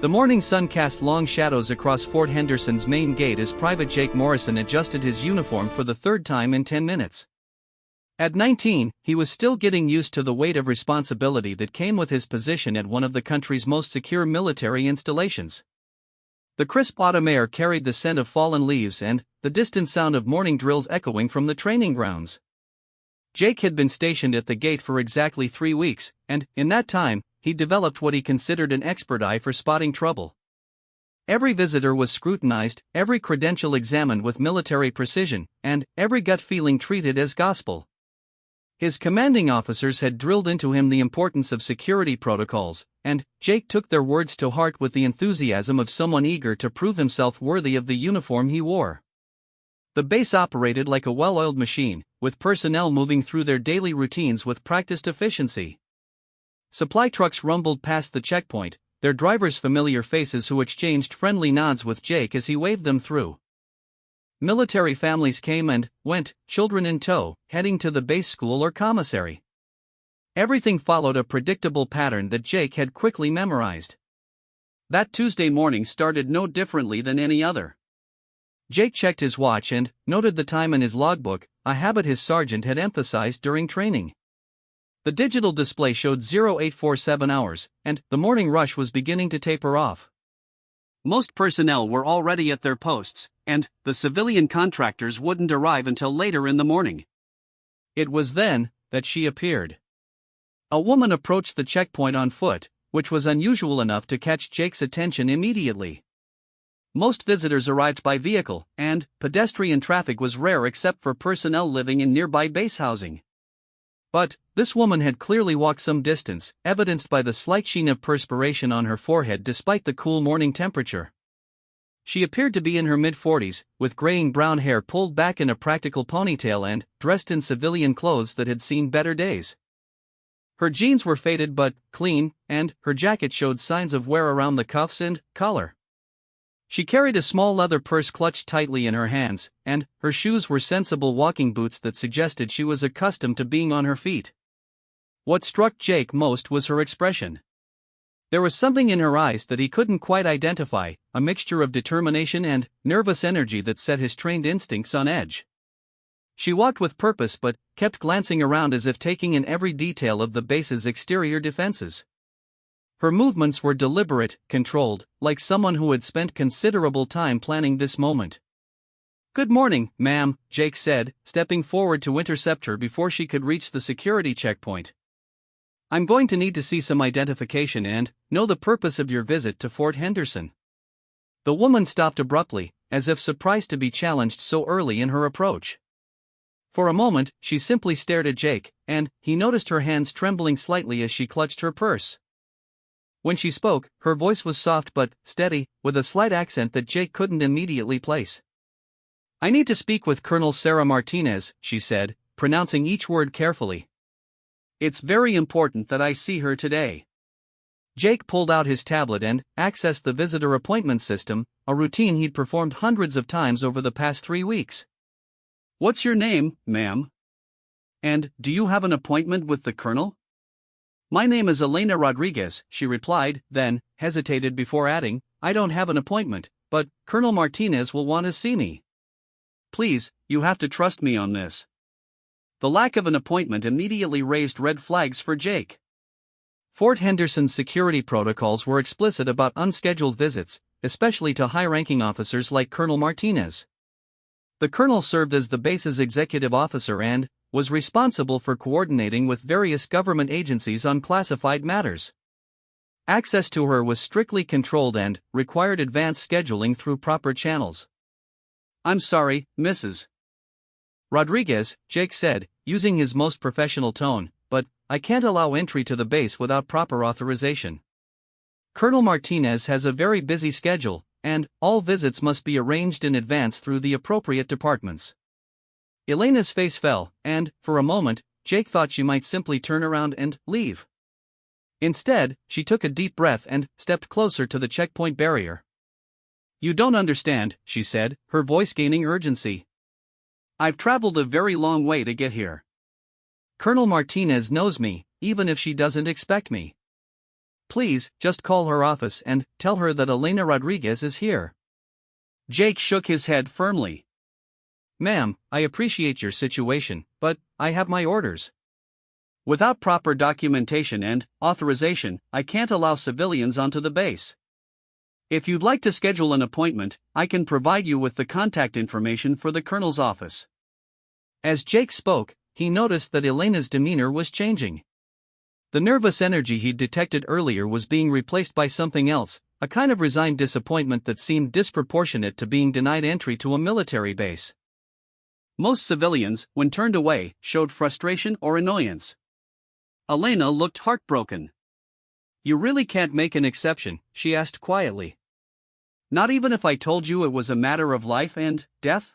The morning sun cast long shadows across Fort Henderson's main gate as Private Jake Morrison adjusted his uniform for the third time in 10 minutes. At 19, he was still getting used to the weight of responsibility that came with his position at one of the country's most secure military installations. The crisp autumn air carried the scent of fallen leaves and the distant sound of morning drills echoing from the training grounds. Jake had been stationed at the gate for exactly 3 weeks, and, in that time, he developed what he considered an expert eye for spotting trouble. Every visitor was scrutinized, every credential examined with military precision, and every gut feeling treated as gospel. His commanding officers had drilled into him the importance of security protocols, and Jake took their words to heart with the enthusiasm of someone eager to prove himself worthy of the uniform he wore. The base operated like a well-oiled machine, with personnel moving through their daily routines with practiced efficiency. Supply trucks rumbled past the checkpoint, their drivers familiar faces who exchanged friendly nods with Jake as he waved them through. Military families came and went, children in tow, heading to the base school or commissary. Everything followed a predictable pattern that Jake had quickly memorized. That Tuesday morning started no differently than any other. Jake checked his watch and noted the time in his logbook, a habit his sergeant had emphasized during training. The digital display showed 0847 hours, and the morning rush was beginning to taper off. Most personnel were already at their posts, and the civilian contractors wouldn't arrive until later in the morning. It was then that she appeared. A woman approached the checkpoint on foot, which was unusual enough to catch Jake's attention immediately. Most visitors arrived by vehicle, and pedestrian traffic was rare except for personnel living in nearby base housing. But this woman had clearly walked some distance, evidenced by the slight sheen of perspiration on her forehead despite the cool morning temperature. She appeared to be in her mid-40s, with graying brown hair pulled back in a practical ponytail and dressed in civilian clothes that had seen better days. Her jeans were faded but clean, and her jacket showed signs of wear around the cuffs and collar. She carried a small leather purse clutched tightly in her hands, and her shoes were sensible walking boots that suggested she was accustomed to being on her feet. What struck Jake most was her expression. There was something in her eyes that he couldn't quite identify, a mixture of determination and nervous energy that set his trained instincts on edge. She walked with purpose but kept glancing around as if taking in every detail of the base's exterior defenses. Her movements were deliberate, controlled, like someone who had spent considerable time planning this moment. "Good morning, ma'am," Jake said, stepping forward to intercept her before she could reach the security checkpoint. "I'm going to need to see some identification and know the purpose of your visit to Fort Henderson." The woman stopped abruptly, as if surprised to be challenged so early in her approach. For a moment, she simply stared at Jake, and he noticed her hands trembling slightly as she clutched her purse. When she spoke, her voice was soft but steady, with a slight accent that Jake couldn't immediately place. "I need to speak with Colonel Sarah Martinez," she said, pronouncing each word carefully. "It's very important that I see her today." Jake pulled out his tablet and accessed the visitor appointment system, a routine he'd performed hundreds of times over the past 3 weeks. "What's your name, ma'am? And do you have an appointment with the colonel?" "My name is Elena Rodriguez," she replied, then hesitated before adding, "I don't have an appointment, but Colonel Martinez will want to see me." "Please, you have to trust me on this." The lack of an appointment immediately raised red flags for Jake. Fort Henderson's security protocols were explicit about unscheduled visits, especially to high-ranking officers like Colonel Martinez. The colonel served as the base's executive officer and was responsible for coordinating with various government agencies on classified matters. Access to her was strictly controlled and required advanced scheduling through proper channels. "I'm sorry, Mrs. Rodriguez," Jake said, using his most professional tone, "but I can't allow entry to the base without proper authorization. Colonel Martinez has a very busy schedule, and all visits must be arranged in advance through the appropriate departments." Elena's face fell, and, for a moment, Jake thought she might simply turn around and leave. Instead, she took a deep breath and stepped closer to the checkpoint barrier. "You don't understand," she said, her voice gaining urgency. "I've traveled a very long way to get here. Colonel Martinez knows me, even if she doesn't expect me. please, just call her office and tell her that Elena Rodriguez is here. Jake shook his head firmly. Ma'am, I appreciate your situation, but I have my orders. Without proper documentation and authorization, I can't allow civilians onto the base. If you'd like to schedule an appointment, I can provide you with the contact information for the colonel's office. As Jake spoke, he noticed that Elena's demeanor was changing. The nervous energy he'd detected earlier was being replaced by something else, a kind of resigned disappointment that seemed disproportionate to being denied entry to a military base. Most civilians, when turned away, showed frustration or annoyance. Elena looked heartbroken. You really can't make an exception, she asked quietly. Not even if I told you it was a matter of life and death?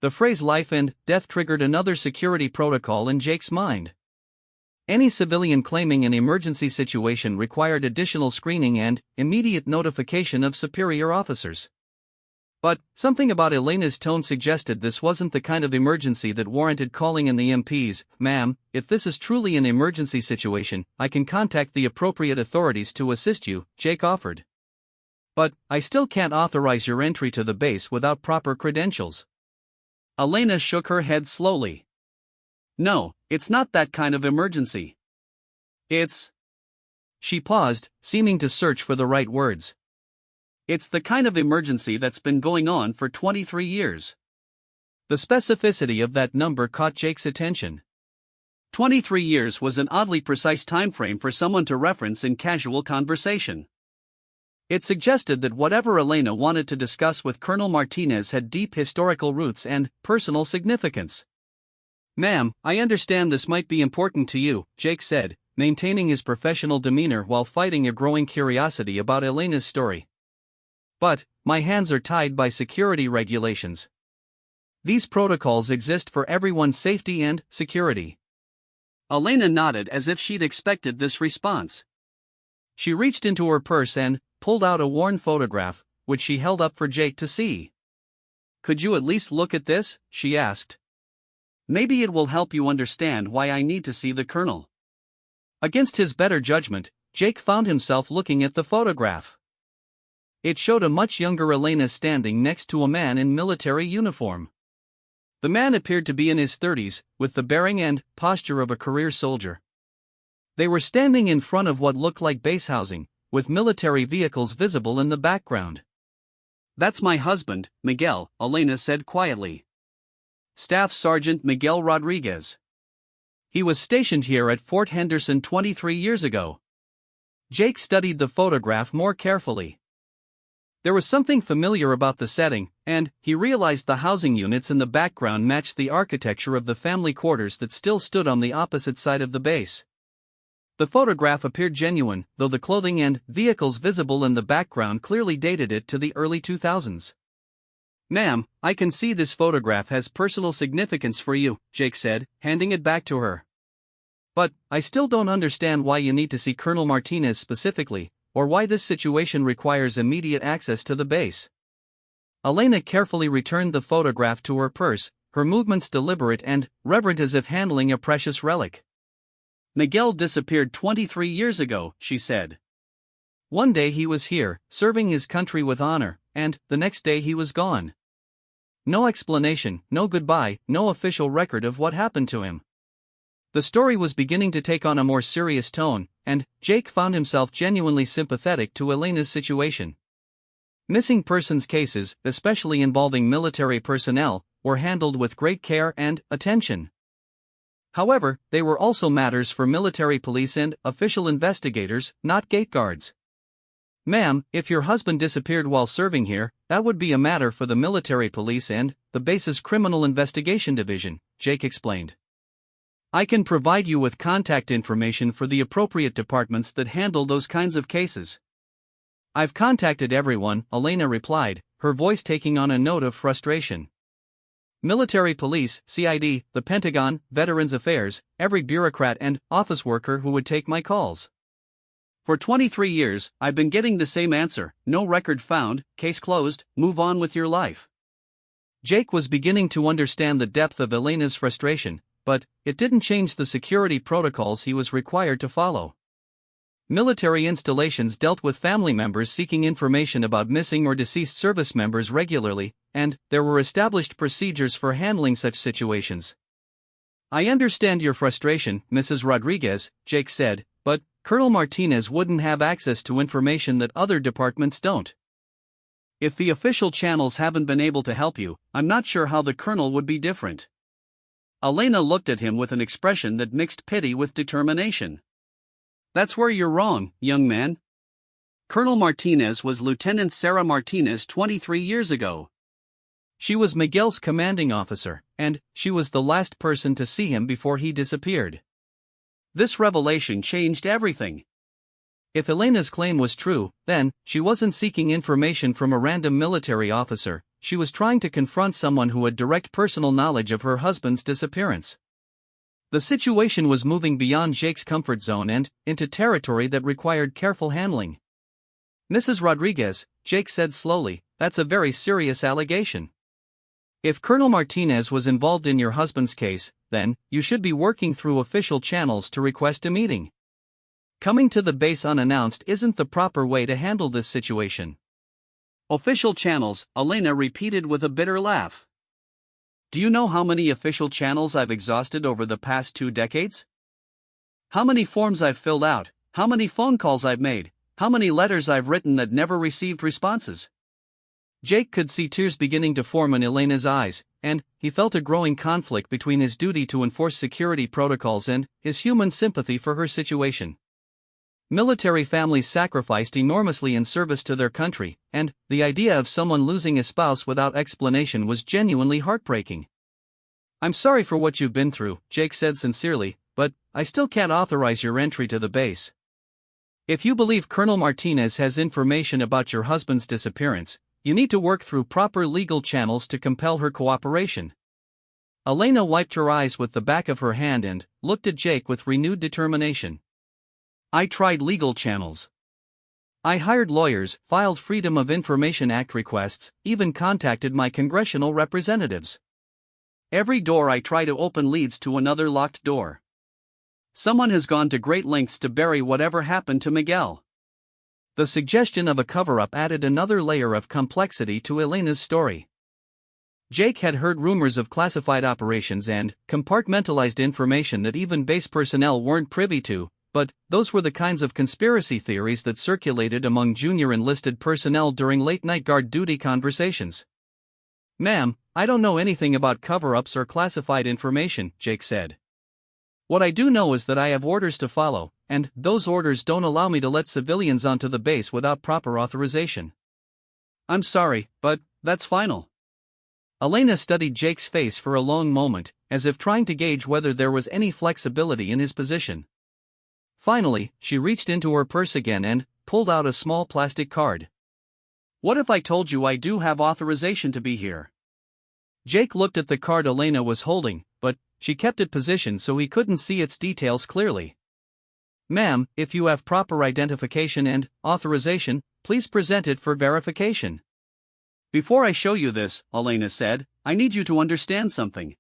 The phrase life and death triggered another security protocol in Jake's mind. Any civilian claiming an emergency situation required additional screening and immediate notification of superior officers. But something about Elena's tone suggested this wasn't the kind of emergency that warranted calling in the MPs. Ma'am, if this is truly an emergency situation, I can contact the appropriate authorities to assist you, Jake offered. But I still can't authorize your entry to the base without proper credentials. Elena shook her head slowly. No, it's not that kind of emergency. It's... She paused, seeming to search for the right words. It's the kind of emergency that's been going on for 23 years. The specificity of that number caught Jake's attention. 23 years was an oddly precise timeframe for someone to reference in casual conversation. It suggested that whatever Elena wanted to discuss with Colonel Martinez had deep historical roots and personal significance. Ma'am, I understand this might be important to you, Jake said, maintaining his professional demeanor while fighting a growing curiosity about Elena's story. But my hands are tied by security regulations. These protocols exist for everyone's safety and security. Elena nodded as if she'd expected this response. She reached into her purse and pulled out a worn photograph, which she held up for Jake to see. Could you at least look at this? She asked. Maybe it will help you understand why I need to see the colonel. Against his better judgment, Jake found himself looking at the photograph. It showed a much younger Elena standing next to a man in military uniform. The man appeared to be in his 30s, with the bearing and posture of a career soldier. They were standing in front of what looked like base housing, with military vehicles visible in the background. That's my husband, Miguel, Elena said quietly. Staff Sergeant Miguel Rodriguez. He was stationed here at Fort Henderson 23 years ago. Jake studied the photograph more carefully. There was something familiar about the setting, and he realized the housing units in the background matched the architecture of the family quarters that still stood on the opposite side of the base. The photograph appeared genuine, though the clothing and vehicles visible in the background clearly dated it to the early 2000s. Ma'am, I can see this photograph has personal significance for you, Jake said, handing it back to her. But I still don't understand why you need to see Colonel Martinez specifically, or why this situation requires immediate access to the base. Elena carefully returned the photograph to her purse, her movements deliberate and reverent as if handling a precious relic. Miguel disappeared 23 years ago, she said. One day he was here, serving his country with honor, and the next day he was gone. No explanation, no goodbye, no official record of what happened to him. The story was beginning to take on a more serious tone, and Jake found himself genuinely sympathetic to Elena's situation. Missing persons cases, especially involving military personnel, were handled with great care and attention. However, they were also matters for military police and official investigators, not gate guards. Ma'am, if your husband disappeared while serving here, that would be a matter for the military police and the base's criminal investigation division, Jake explained. I can provide you with contact information for the appropriate departments that handle those kinds of cases. I've contacted everyone, Elena replied, her voice taking on a note of frustration. Military police, CID, the Pentagon, Veterans Affairs, every bureaucrat and office worker who would take my calls. For 23 years, I've been getting the same answer: no record found, case closed, move on with your life. Jake was beginning to understand the depth of Elena's frustration, but it didn't change the security protocols he was required to follow. Military installations dealt with family members seeking information about missing or deceased service members regularly, and there were established procedures for handling such situations. "I understand your frustration, Mrs. Rodriguez," Jake said, "but Colonel Martinez wouldn't have access to information that other departments don't. If the official channels haven't been able to help you, I'm not sure how the colonel would be different." Elena looked at him with an expression that mixed pity with determination. "That's where you're wrong, young man. Colonel Martinez was Lieutenant Sarah Martinez 23 years ago. She was Miguel's commanding officer, and she was the last person to see him before he disappeared." This revelation changed everything. If Elena's claim was true, then she wasn't seeking information from a random military officer, she was trying to confront someone who had direct personal knowledge of her husband's disappearance. The situation was moving beyond Jake's comfort zone and into territory that required careful handling. "Mrs. Rodriguez," Jake said slowly, "that's a very serious allegation. If Colonel Martinez was involved in your husband's case, then you should be working through official channels to request a meeting. Coming to the base unannounced isn't the proper way to handle this situation." "Official channels," Elena repeated with a bitter laugh. "Do you know how many official channels I've exhausted over the past 2 decades? How many forms I've filled out, how many phone calls I've made, how many letters I've written that never received responses?" Jake could see tears beginning to form in Elena's eyes, and he felt a growing conflict between his duty to enforce security protocols and his human sympathy for her situation. Military families sacrificed enormously in service to their country, and the idea of someone losing a spouse without explanation was genuinely heartbreaking. "I'm sorry for what you've been through," Jake said sincerely, "but I still can't authorize your entry to the base. If you believe Colonel Martinez has information about your husband's disappearance, you need to work through proper legal channels to compel her cooperation." Elena wiped her eyes with the back of her hand and looked at Jake with renewed determination. "I tried legal channels. I hired lawyers, filed Freedom of Information Act requests, even contacted my congressional representatives. Every door I try to open leads to another locked door. Someone has gone to great lengths to bury whatever happened to Miguel." The suggestion of a cover-up added another layer of complexity to Elena's story. Jake had heard rumors of classified operations and compartmentalized information that even base personnel weren't privy to, but those were the kinds of conspiracy theories that circulated among junior enlisted personnel during late-night guard duty conversations. "Ma'am, I don't know anything about cover-ups or classified information," Jake said. "What I do know is that I have orders to follow, and those orders don't allow me to let civilians onto the base without proper authorization." "I'm sorry, but that's final." Elena studied Jake's face for a long moment, as if trying to gauge whether there was any flexibility in his position. Finally, she reached into her purse again and pulled out a small plastic card. "What if I told you I do have authorization to be here?" Jake looked at the card Elena was holding, but she kept it positioned so he couldn't see its details clearly. "Ma'am, if you have proper identification and authorization, please present it for verification." "Before I show you this," Elena said, "I need you to understand something.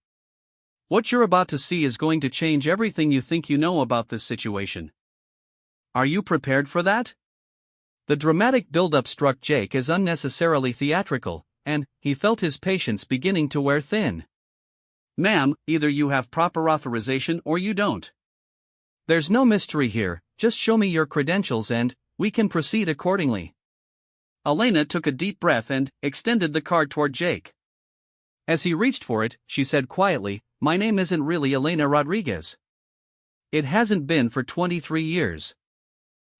What you're about to see is going to change everything you think you know about this situation. Are you prepared for that?" The dramatic build-up struck Jake as unnecessarily theatrical, and he felt his patience beginning to wear thin. "Ma'am, either you have proper authorization or you don't. There's no mystery here, just show me your credentials and we can proceed accordingly." Elena took a deep breath and extended the card toward Jake. As he reached for it, she said quietly, "My name isn't really Elena Rodriguez. It hasn't been for 23 years.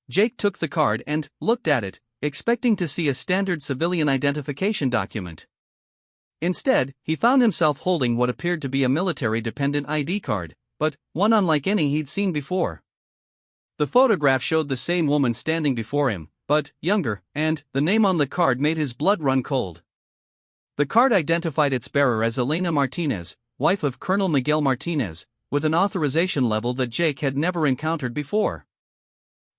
Jake took the card and looked at it, expecting to see a standard civilian identification document. Instead, he found himself holding what appeared to be a military-dependent ID card, but one unlike any he'd seen before. The photograph showed the same woman standing before him, but younger, and the name on the card made his blood run cold. The card identified its bearer as Elena Martinez, wife of Colonel Miguel Martinez, with an authorization level that Jake had never encountered before.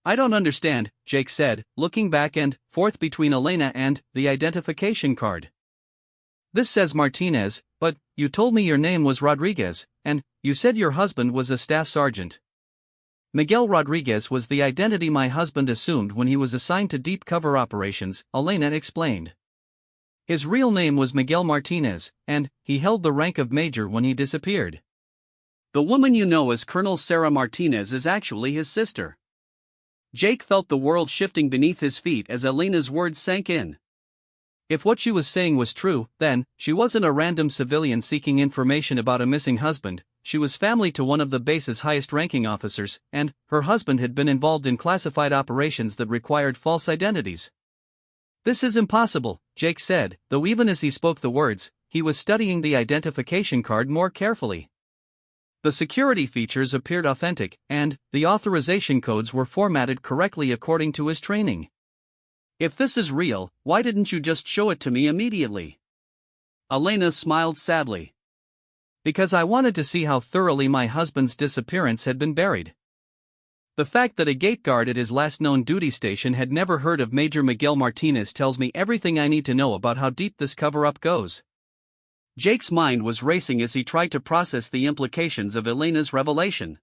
"I don't understand," Jake said, looking back and forth between Elena and the identification card. "This says Martinez, but you told me your name was Rodriguez, and you said your husband was a staff sergeant." Miguel Rodriguez was the identity my husband assumed when he was assigned to deep cover operations, Elena explained. His real name was Miguel Martinez, and he held the rank of major when he disappeared. The woman you know as Colonel Sarah Martinez is actually his sister. Jake felt the world shifting beneath his feet as Elena's words sank in. If what she was saying was true, then, she wasn't a random civilian seeking information about a missing husband. She was family to one of the base's highest-ranking officers, and her husband had been involved in classified operations that required false identities. "This is impossible," Jake said, though even as he spoke the words, he was studying the identification card more carefully. The security features appeared authentic, and the authorization codes were formatted correctly according to his training. "If this is real, why didn't you just show it to me immediately?" Elena smiled sadly. "Because I wanted to see how thoroughly my husband's disappearance had been buried. The fact that a gate guard at his last known duty station had never heard of Major Miguel Martinez tells me everything I need to know about how deep this cover-up goes." Jake's mind was racing as he tried to process the implications of Elena's revelation.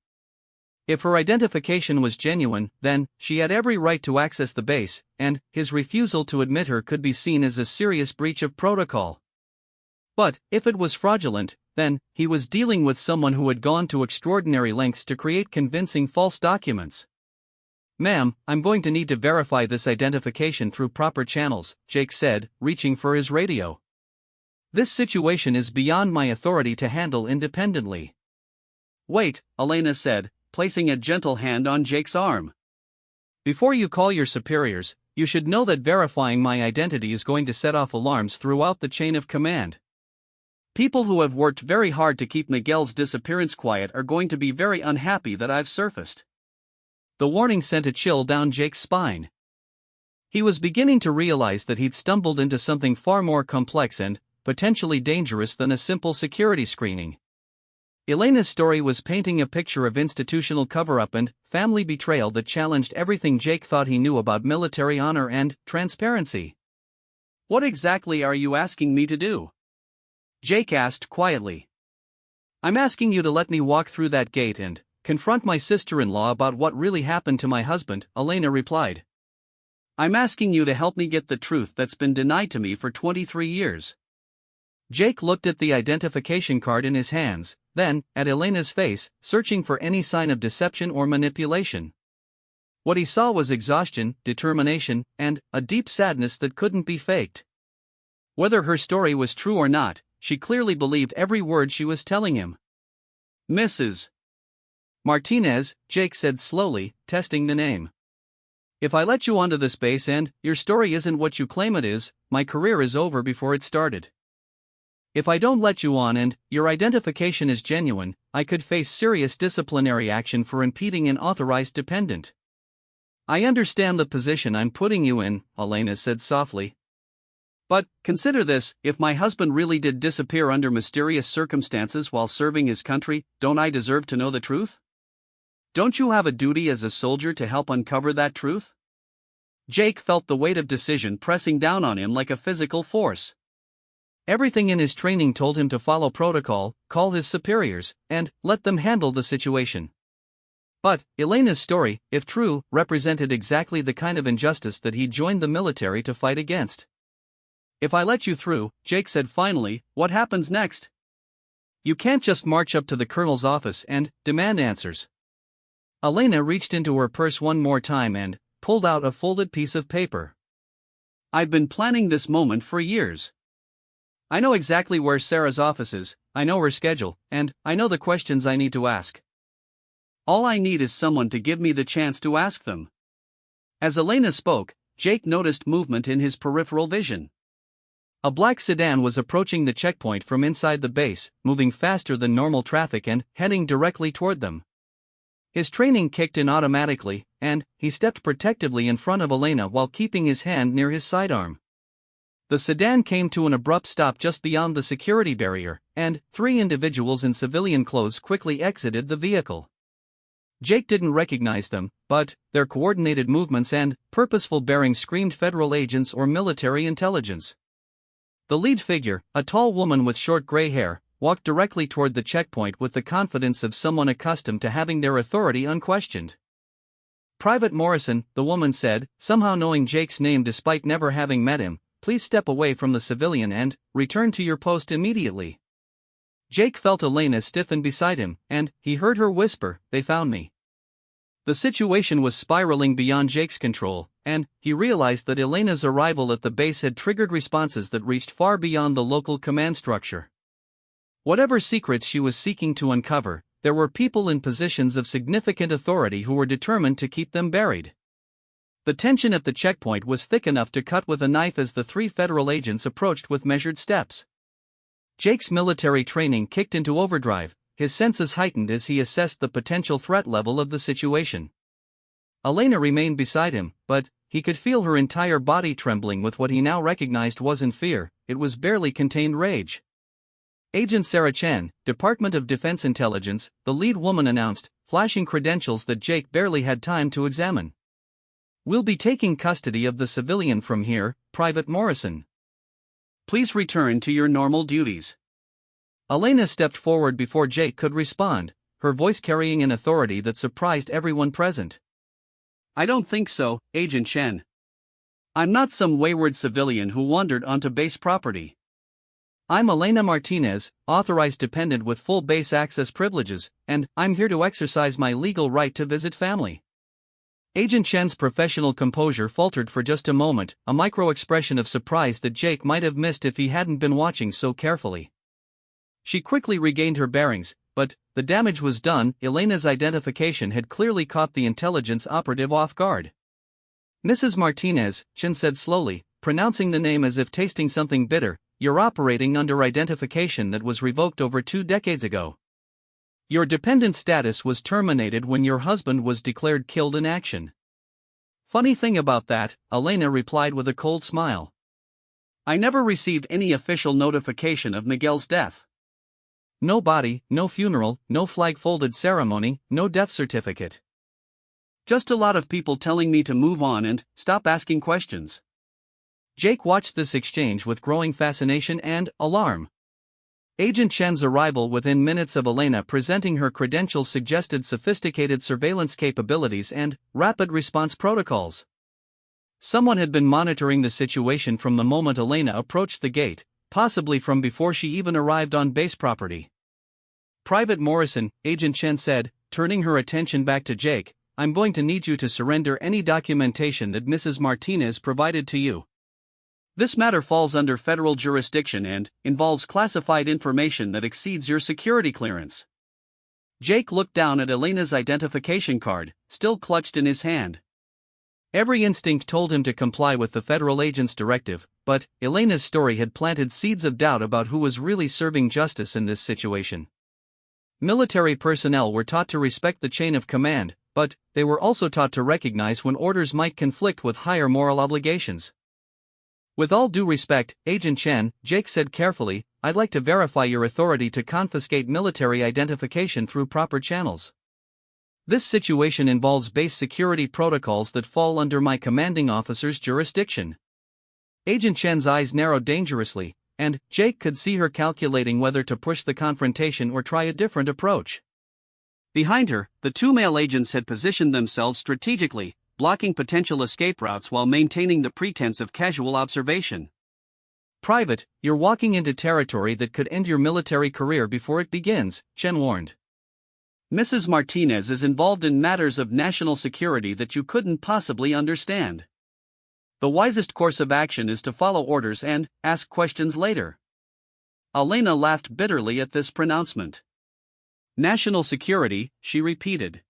If her identification was genuine, then she had every right to access the base, and his refusal to admit her could be seen as a serious breach of protocol. But if it was fraudulent, then he was dealing with someone who had gone to extraordinary lengths to create convincing false documents. "Ma'am, I'm going to need to verify this identification through proper channels," Jake said, reaching for his radio. "This situation is beyond my authority to handle independently." "Wait," Elena said, placing a gentle hand on Jake's arm. "Before you call your superiors, you should know that verifying my identity is going to set off alarms throughout the chain of command. People who have worked very hard to keep Miguel's disappearance quiet are going to be very unhappy that I've surfaced." The warning sent a chill down Jake's spine. He was beginning to realize that he'd stumbled into something far more complex and potentially dangerous than a simple security screening. Elena's story was painting a picture of institutional cover-up and family betrayal that challenged everything Jake thought he knew about military honor and transparency. "What exactly are you asking me to do?" Jake asked quietly. "I'm asking you to let me walk through that gate and confront my sister-in-law about what really happened to my husband," Elena replied. "I'm asking you to help me get the truth that's been denied to me for 23 years. Jake looked at the identification card in his hands, then at Elena's face, searching for any sign of deception or manipulation. What he saw was exhaustion, determination, and a deep sadness that couldn't be faked. Whether her story was true or not, she clearly believed every word she was telling him. "Mrs. Martinez," Jake said slowly, testing the name. "If I let you onto this base and your story isn't what you claim it is, my career is over before it started. If I don't let you on and your identification is genuine, I could face serious disciplinary action for impeding an authorized dependent." "I understand the position I'm putting you in," Elena said softly. "But, consider this, if my husband really did disappear under mysterious circumstances while serving his country, don't I deserve to know the truth? Don't you have a duty as a soldier to help uncover that truth?" Jake felt the weight of decision pressing down on him like a physical force. Everything in his training told him to follow protocol, call his superiors, and let them handle the situation. But Elena's story, if true, represented exactly the kind of injustice that he joined the military to fight against. "If I let you through," Jake said finally, "what happens next?" "You can't just march up to the colonel's office and demand answers." Elena reached into her purse one more time and pulled out a folded piece of paper. "I've been planning this moment for years. I know exactly where Sarah's office is, I know her schedule, and I know the questions I need to ask. All I need is someone to give me the chance to ask them." As Elena spoke, Jake noticed movement in his peripheral vision. A black sedan was approaching the checkpoint from inside the base, moving faster than normal traffic and heading directly toward them. His training kicked in automatically, and he stepped protectively in front of Elena while keeping his hand near his sidearm. The sedan came to an abrupt stop just beyond the security barrier, and 3 individuals in civilian clothes quickly exited the vehicle. Jake didn't recognize them, but their coordinated movements and purposeful bearing screamed federal agents or military intelligence. The lead figure, a tall woman with short gray hair, walked directly toward the checkpoint with the confidence of someone accustomed to having their authority unquestioned. Private Morrison, the woman said, somehow knowing Jake's name despite never having met him, please step away from the civilian and return to your post immediately. Jake felt Elena stiffen beside him, and he heard her whisper, "They found me." The situation was spiraling beyond Jake's control, and he realized that Elena's arrival at the base had triggered responses that reached far beyond the local command structure. Whatever secrets she was seeking to uncover, there were people in positions of significant authority who were determined to keep them buried. The tension at the checkpoint was thick enough to cut with a knife as the three federal agents approached with measured steps. Jake's military training kicked into overdrive, his senses heightened as he assessed the potential threat level of the situation. Elena remained beside him, but he could feel her entire body trembling with what he now recognized wasn't fear, it was barely contained rage. Agent Sarah Chen, Department of Defense Intelligence, the lead woman announced, flashing credentials that Jake barely had time to examine. "We'll be taking custody of the civilian from here, Private Morrison. Please return to your normal duties." Elena stepped forward before Jake could respond, her voice carrying an authority that surprised everyone present. "I don't think so, Agent Chen. I'm not some wayward civilian who wandered onto base property. I'm Elena Martinez, authorized dependent with full base access privileges, and I'm here to exercise my legal right to visit family." Agent Chen's professional composure faltered for just a moment, a micro-expression of surprise that Jake might have missed if he hadn't been watching so carefully. She quickly regained her bearings, but the damage was done. Elena's identification had clearly caught the intelligence operative off guard. "Mrs. Martinez," Chen said slowly, pronouncing the name as if tasting something bitter, "you're operating under identification that was revoked over 2 decades ago. Your dependent status was terminated when your husband was declared killed in action." "Funny thing about that," Elena replied with a cold smile. "I never received any official notification of Miguel's death. No body, no funeral, no flag-folded ceremony, no death certificate. Just a lot of people telling me to move on and stop asking questions." Jake watched this exchange with growing fascination and alarm. Agent Chen's arrival within minutes of Elena presenting her credentials suggested sophisticated surveillance capabilities and rapid response protocols. Someone had been monitoring the situation from the moment Elena approached the gate, possibly from before she even arrived on base property. "Private Morrison," Agent Chen said, turning her attention back to Jake, "I'm going to need you to surrender any documentation that Mrs. Martinez provided to you. This matter falls under federal jurisdiction and involves classified information that exceeds your security clearance." Jake looked down at Elena's identification card, still clutched in his hand. Every instinct told him to comply with the federal agent's directive, but Elena's story had planted seeds of doubt about who was really serving justice in this situation. Military personnel were taught to respect the chain of command, but they were also taught to recognize when orders might conflict with higher moral obligations. "With all due respect, Agent Chen," Jake said carefully, "I'd like to verify your authority to confiscate military identification through proper channels. This situation involves base security protocols that fall under my commanding officer's jurisdiction." Agent Chen's eyes narrowed dangerously, and Jake could see her calculating whether to push the confrontation or try a different approach. Behind her, the 2 male agents had positioned themselves strategically, blocking potential escape routes while maintaining the pretense of casual observation. "Private, you're walking into territory that could end your military career before it begins," Chen warned. "Mrs. Martinez is involved in matters of national security that you couldn't possibly understand. The wisest course of action is to follow orders and ask questions later." Elena laughed bitterly at this pronouncement. "National security," she repeated.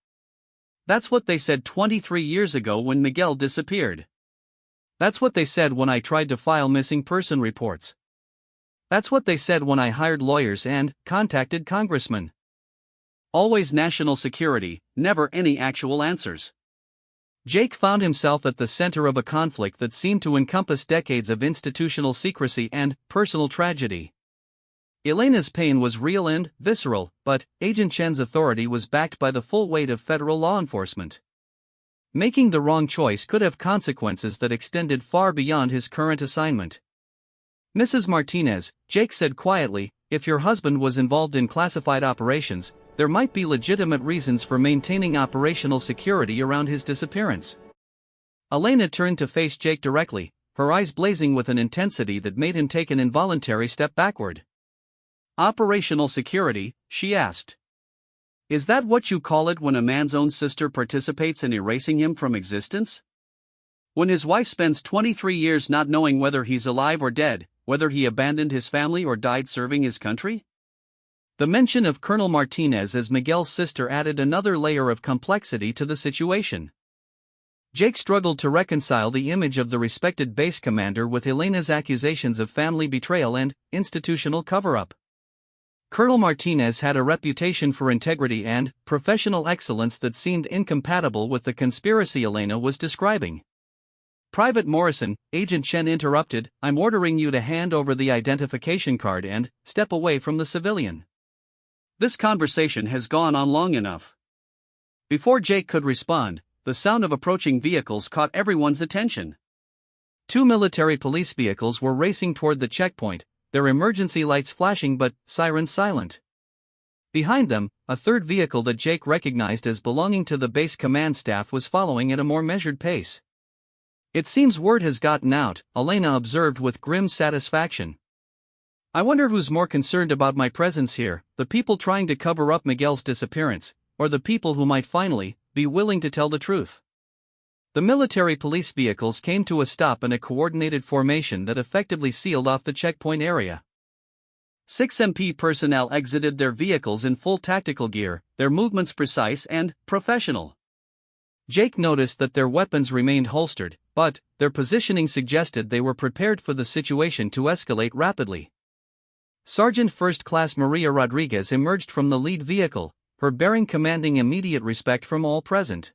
"That's what they said 23 years ago when Miguel disappeared. That's what they said when I tried to file missing person reports. That's what they said when I hired lawyers and contacted congressmen. Always national security, never any actual answers." Jake found himself at the center of a conflict that seemed to encompass decades of institutional secrecy and personal tragedy. Elena's pain was real and visceral, but Agent Chen's authority was backed by the full weight of federal law enforcement. Making the wrong choice could have consequences that extended far beyond his current assignment. "Mrs. Martinez," Jake said quietly, "if your husband was involved in classified operations, there might be legitimate reasons for maintaining operational security around his disappearance. Elena turned to face Jake directly, her eyes blazing with an intensity that made him take an involuntary step backward. "Operational security?" she asked. "Is that what you call it when a man's own sister participates in erasing him from existence? When his wife spends 23 years not knowing whether he's alive or dead, whether he abandoned his family or died serving his country?" The mention of Colonel Martinez as Miguel's sister added another layer of complexity to the situation. Jake struggled to reconcile the image of the respected base commander with Elena's accusations of family betrayal and institutional cover-up. Colonel Martinez had a reputation for integrity and professional excellence that seemed incompatible with the conspiracy Elena was describing. "Private Morrison," Agent Chen interrupted, "I'm ordering you to hand over the identification card and step away from the civilian. This conversation has gone on long enough." Before Jake could respond, the sound of approaching vehicles caught everyone's attention. Two military police vehicles were racing toward the checkpoint, their emergency lights flashing but sirens silent. Behind them, a third vehicle that Jake recognized as belonging to the base command staff was following at a more measured pace. "It seems word has gotten out," Elena observed with grim satisfaction. "I wonder who's more concerned about my presence here, the people trying to cover up Miguel's disappearance, or the people who might finally be willing to tell the truth." The military police vehicles came to a stop in a coordinated formation that effectively sealed off the checkpoint area. 6 MP personnel exited their vehicles in full tactical gear, their movements precise and professional. Jake noticed that their weapons remained holstered, but their positioning suggested they were prepared for the situation to escalate rapidly. Sergeant First Class Maria Rodriguez emerged from the lead vehicle, her bearing commanding immediate respect from all present.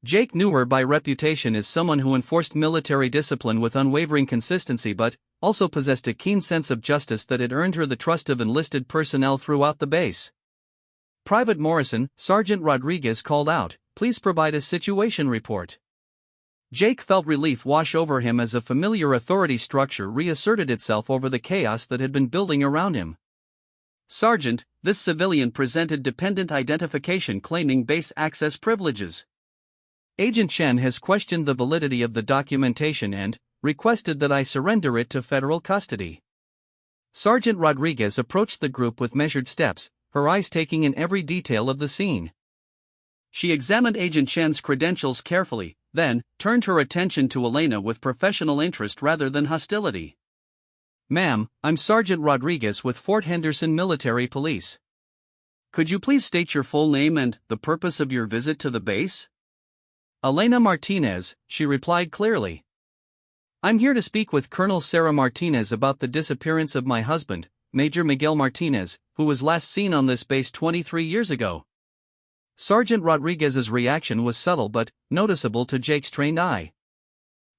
Jake knew her by reputation as someone who enforced military discipline with unwavering consistency but also possessed a keen sense of justice that had earned her the trust of enlisted personnel throughout the base. "Private Morrison," Sergeant Rodriguez called out, "please provide a situation report." Jake felt relief wash over him as a familiar authority structure reasserted itself over the chaos that had been building around him. "Sergeant, this civilian presented dependent identification claiming base access privileges. Agent Chen has questioned the validity of the documentation and requested that I surrender it to federal custody." Sergeant Rodriguez approached the group with measured steps, her eyes taking in every detail of the scene. She examined Agent Chen's credentials carefully, then turned her attention to Elena with professional interest rather than hostility. "Ma'am, I'm Sergeant Rodriguez with Fort Henderson Military Police. Could you please state your full name and the purpose of your visit to the base?" "Elena Martinez," she replied clearly. "I'm here to speak with Colonel Sarah Martinez about the disappearance of my husband, Major Miguel Martinez, who was last seen on this base 23 years ago." Sergeant Rodriguez's reaction was subtle but noticeable to Jake's trained eye.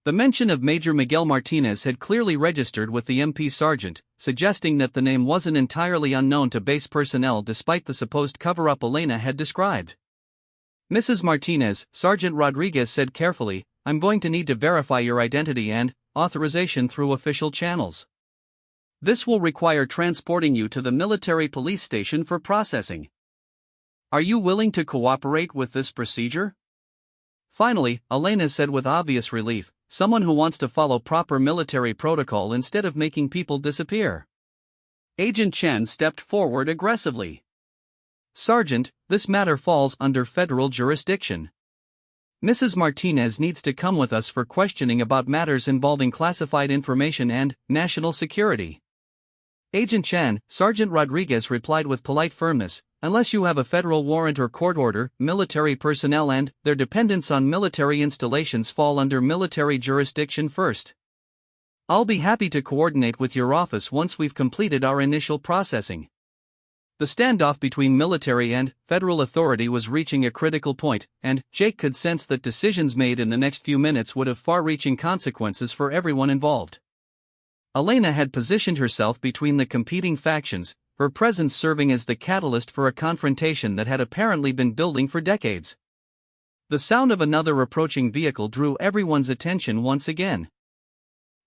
The mention of Major Miguel Martinez had clearly registered with the MP sergeant, suggesting that the name wasn't entirely unknown to base personnel despite the supposed cover-up Elena had described. "Mrs. Martinez," Sergeant Rodriguez said carefully, "I'm going to need to verify your identity and authorization through official channels. This will require transporting you to the military police station for processing. Are you willing to cooperate with this procedure?" Finally, Elena said with obvious relief, "Someone who wants to follow proper military protocol instead of making people disappear." Agent Chen stepped forward aggressively. "Sergeant, this matter falls under federal jurisdiction. Mrs. Martinez needs to come with us for questioning about matters involving classified information and national security." "Agent Chen," Sergeant Rodriguez replied with polite firmness, "unless you have a federal warrant or court order, military personnel and their dependents on military installations fall under military jurisdiction first. I'll be happy to coordinate with your office once we've completed our initial processing." The standoff between military and federal authority was reaching a critical point, and Jake could sense that decisions made in the next few minutes would have far-reaching consequences for everyone involved. Elena had positioned herself between the competing factions, her presence serving as the catalyst for a confrontation that had apparently been building for decades. The sound of another approaching vehicle drew everyone's attention once again.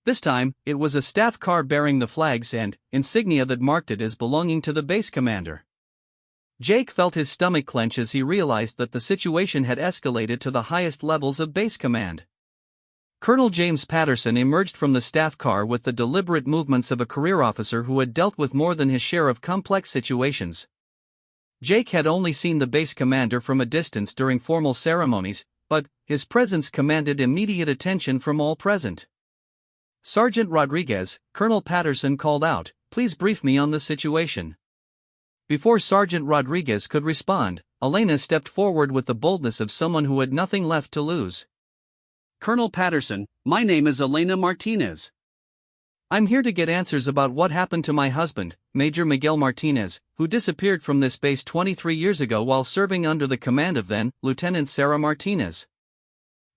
This time, it was a staff car bearing the flags and insignia that marked it as belonging to the base commander. Jake felt his stomach clench as he realized that the situation had escalated to the highest levels of base command. Colonel James Patterson emerged from the staff car with the deliberate movements of a career officer who had dealt with more than his share of complex situations. Jake had only seen the base commander from a distance during formal ceremonies, but his presence commanded immediate attention from all present. "Sergeant Rodriguez," Colonel Patterson called out, "please brief me on the situation." Before Sergeant Rodriguez could respond, Elena stepped forward with the boldness of someone who had nothing left to lose. "Colonel Patterson, my name is Elena Martinez. I'm here to get answers about what happened to my husband, Major Miguel Martinez, who disappeared from this base 23 years ago while serving under the command of then Lieutenant Sarah Martinez."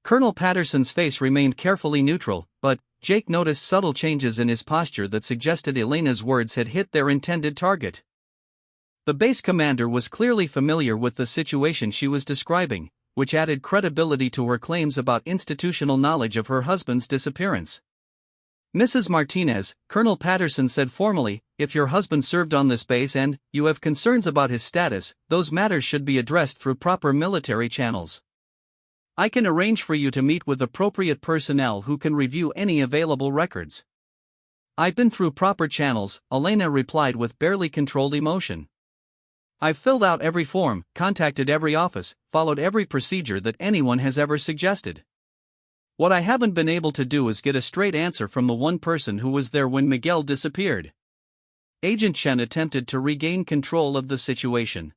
Colonel Patterson's face remained carefully neutral, but Jake noticed subtle changes in his posture that suggested Elena's words had hit their intended target. The base commander was clearly familiar with the situation she was describing, which added credibility to her claims about institutional knowledge of her husband's disappearance. "Mrs. Martinez," Colonel Patterson said formally, "if your husband served on this base and you have concerns about his status, those matters should be addressed through proper military channels. I can arrange for you to meet with appropriate personnel who can review any available records." "I've been through proper channels," Elena replied with barely controlled emotion. "I've filled out every form, contacted every office, followed every procedure that anyone has ever suggested. What I haven't been able to do is get a straight answer from the one person who was there when Miguel disappeared." Agent Chen attempted to regain control of the situation.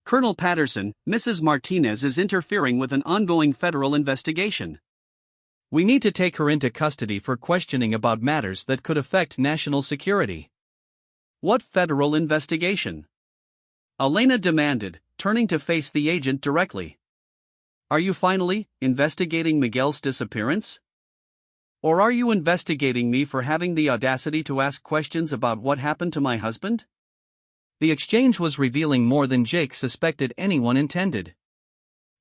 "Colonel Patterson, Mrs. Martinez is interfering with an ongoing federal investigation. We need to take her into custody for questioning about matters that could affect national security." "What federal investigation?" Elena demanded, turning to face the agent directly. "Are you finally investigating Miguel's disappearance? Or are you investigating me for having the audacity to ask questions about what happened to my husband?" The exchange was revealing more than Jake suspected anyone intended.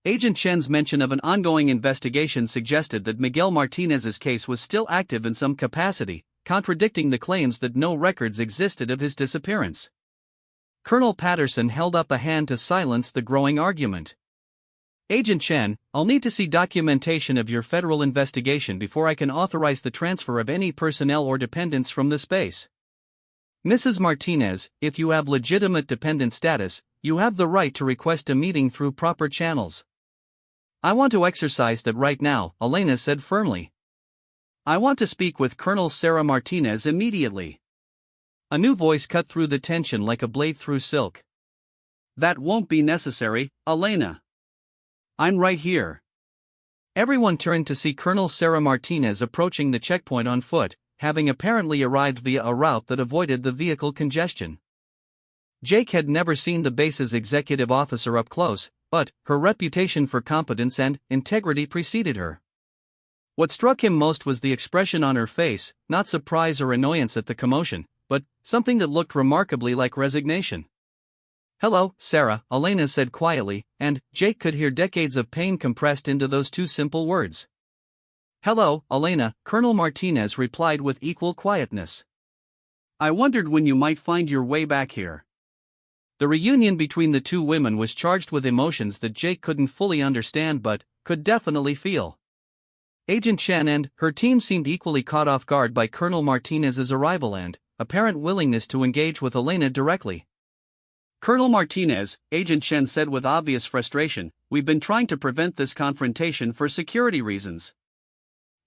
Agent Chen's mention of an ongoing investigation suggested that Miguel Martinez's case was still active in some capacity, contradicting the claims that no records existed of his disappearance. Colonel Patterson held up a hand to silence the growing argument. "Agent Chen, I'll need to see documentation of your federal investigation before I can authorize the transfer of any personnel or dependents from this base. Mrs. Martinez, if you have legitimate dependent status, you have the right to request a meeting through proper channels." "I want to exercise that right now," Elena said firmly. "I want to speak with Colonel Sarah Martinez immediately." A new voice cut through the tension like a blade through silk. "That won't be necessary, Elena. I'm right here." Everyone turned to see Colonel Sarah Martinez approaching the checkpoint on foot, having apparently arrived via a route that avoided the vehicle congestion. Jake had never seen the base's executive officer up close, but her reputation for competence and integrity preceded her. What struck him most was the expression on her face, not surprise or annoyance at the commotion, but something that looked remarkably like resignation. "Hello, Sarah," Elena said quietly, and Jake could hear decades of pain compressed into those two simple words. "Hello, Elena," Colonel Martinez replied with equal quietness. "I wondered when you might find your way back here." The reunion between the two women was charged with emotions that Jake couldn't fully understand but could definitely feel. Agent Chen and her team seemed equally caught off guard by Colonel Martinez's arrival and apparent willingness to engage with Elena directly. "Colonel Martinez," Agent Chen said with obvious frustration, "we've been trying to prevent this confrontation for security reasons.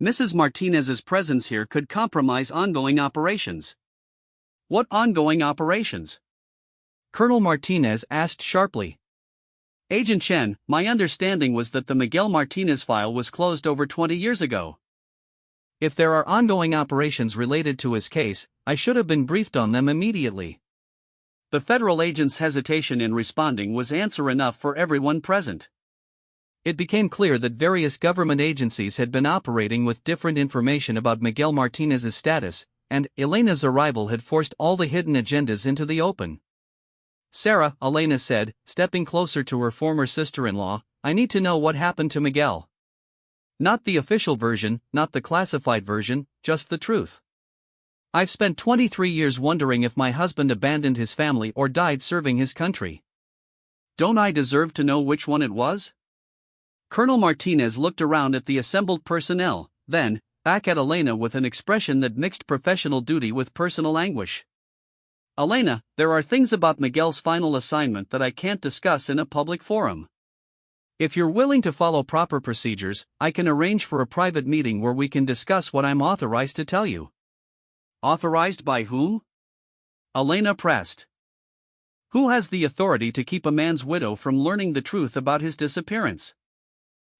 Mrs. Martinez's presence here could compromise ongoing operations." "What ongoing operations?" Colonel Martinez asked sharply. "Agent Chen, my understanding was that the Miguel Martinez file was closed over 20 years ago." "If there are ongoing operations related to his case, I should have been briefed on them immediately." The federal agent's hesitation in responding was answer enough for everyone present. It became clear that various government agencies had been operating with different information about Miguel Martinez's status, and Elena's arrival had forced all the hidden agendas into the open. "Sarah," Elena said, stepping closer to her former sister-in-law, "I need to know what happened to Miguel. Not the official version, not the classified version, just the truth. I've spent 23 years wondering if my husband abandoned his family or died serving his country. Don't I deserve to know which one it was? Colonel Martinez looked around at the assembled personnel, then back at Elena with an expression that mixed professional duty with personal anguish. Elena, there are things about Miguel's final assignment that I can't discuss in a public forum. If you're willing to follow proper procedures, I can arrange for a private meeting where we can discuss what I'm authorized to tell you. Authorized by whom? Elena pressed. Who has the authority to keep a man's widow from learning the truth about his disappearance?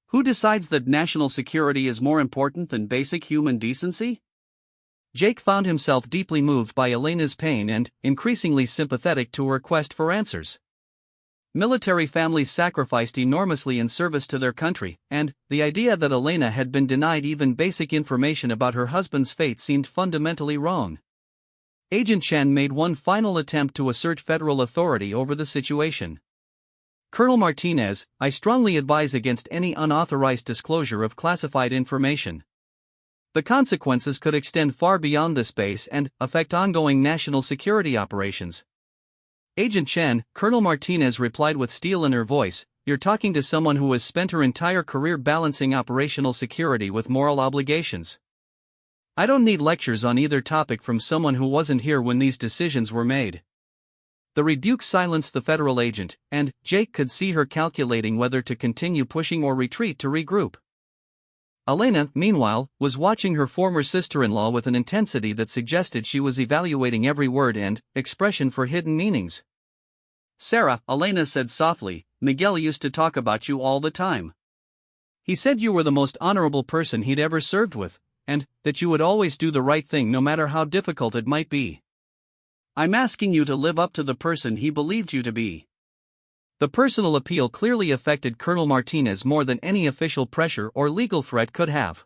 Who decides that national security is more important than basic human decency? Jake found himself deeply moved by Elena's pain and increasingly sympathetic to her quest for answers. Military families sacrificed enormously in service to their country, and the idea that Elena had been denied even basic information about her husband's fate seemed fundamentally wrong. Agent Chen made one final attempt to assert federal authority over the situation. Colonel Martinez, I strongly advise against any unauthorized disclosure of classified information. The consequences could extend far beyond this base and affect ongoing national security operations. Agent Chen, Colonel Martinez replied with steel in her voice, you're talking to someone who has spent her entire career balancing operational security with moral obligations. I don't need lectures on either topic from someone who wasn't here when these decisions were made. The rebuke silenced the federal agent, and Jake could see her calculating whether to continue pushing or retreat to regroup. Elena, meanwhile, was watching her former sister-in-law with an intensity that suggested she was evaluating every word and expression for hidden meanings. Sarah, Elena said softly, Miguel used to talk about you all the time. He said you were the most honorable person he'd ever served with, and that you would always do the right thing no matter how difficult it might be. I'm asking you to live up to the person he believed you to be. The personal appeal clearly affected Colonel Martinez more than any official pressure or legal threat could have.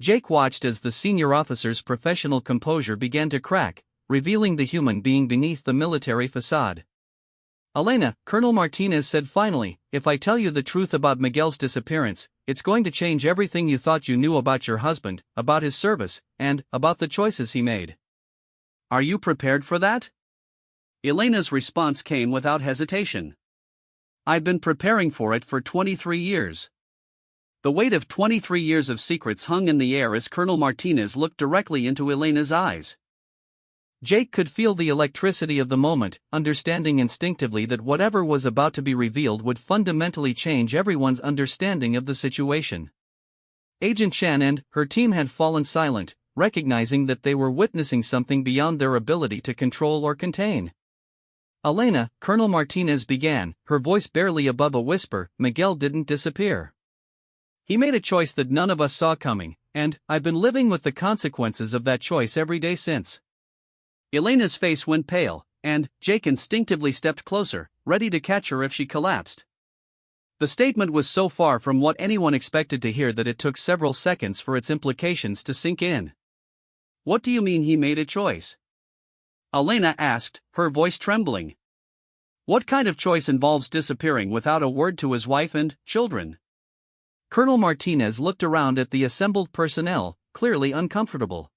Jake watched as the senior officer's professional composure began to crack, revealing the human being beneath the military facade. Elena, Colonel Martinez said finally, if I tell you the truth about Miguel's disappearance, it's going to change everything you thought you knew about your husband, about his service, and about the choices he made. Are you prepared for that? Elena's response came without hesitation. I've been preparing for it for 23 years. The weight of 23 years of secrets hung in the air as Colonel Martinez looked directly into Elena's eyes. Jake could feel the electricity of the moment, understanding instinctively that whatever was about to be revealed would fundamentally change everyone's understanding of the situation. Agent Chen and her team had fallen silent, recognizing that they were witnessing something beyond their ability to control or contain. Elena, Colonel Martinez began, her voice barely above a whisper, Miguel didn't disappear. He made a choice that none of us saw coming, and I've been living with the consequences of that choice every day since. Elena's face went pale, and Jake instinctively stepped closer, ready to catch her if she collapsed. The statement was so far from what anyone expected to hear that it took several seconds for its implications to sink in. What do you mean he made a choice? Elena asked, her voice trembling. What kind of choice involves disappearing without a word to his wife and children? Colonel Martinez looked around at the assembled personnel, clearly uncomfortable.